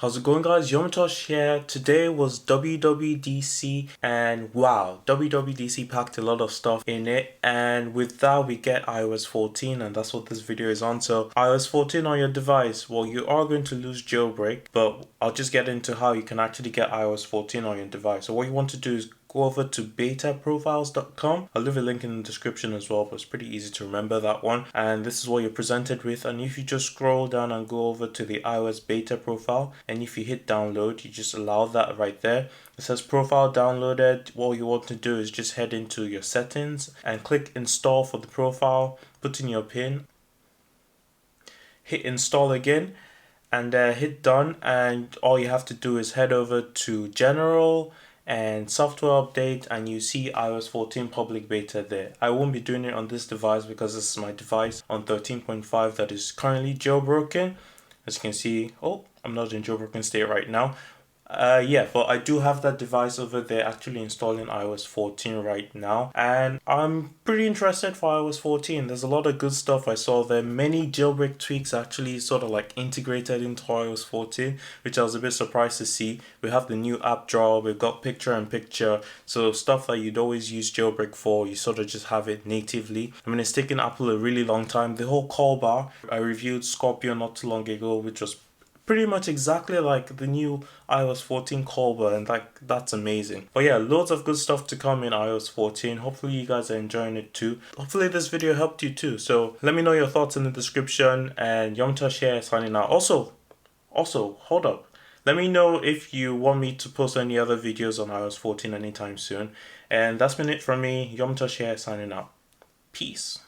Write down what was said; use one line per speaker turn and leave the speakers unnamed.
How's it going, guys? YomiTosh here. Today was WWDC and wow, WWDC packed a lot of stuff in it, and with that we get iOS 14, and that's what this video is on. So iOS 14 on your device, well, you are going to lose jailbreak, but I'll just get into how you can actually get iOS 14 on your device. So what you want to do is go over to betaprofiles.com. I'll leave a link in the description as well, but it's pretty easy to remember that one. And this is what you're presented with. And if you just scroll down and go over to the iOS beta profile, and if you hit download, you just allow that right there. It says profile downloaded. What you want to do is just head into your settings and click install for the profile, put in your PIN, hit install again, and hit done. And all you have to do is head over to general and software update, and you see iOS 14 public beta there. I won't be doing it on this device because this is my device on 13.5 that is currently jailbroken. As you can see, oh, I'm not in jailbroken state right now. Yeah, but I do have that device over there actually installing iOS 14 right now, and I'm pretty interested for iOS 14. There's a lot of good stuff I saw there. Many jailbreak tweaks actually sort of like integrated into iOS 14, which I was a bit surprised to see. We have the new app drawer, we've got picture in picture, so stuff that you'd always use jailbreak for, you sort of just have it natively. I mean, it's taken Apple a really long time. The whole call bar, I reviewed Scorpio not too long ago, which was pretty much exactly like the new iOS 14 call bar, and that's amazing. But yeah, loads of good stuff to come in iOS 14. Hopefully you guys are enjoying it too. Hopefully this video helped you too. So let me know your thoughts in the description, and YomiTosh here signing out. Also, hold up. Let me know if you want me to post any other videos on iOS 14 anytime soon. And that's been it from me, YomiTosh here signing out. Peace.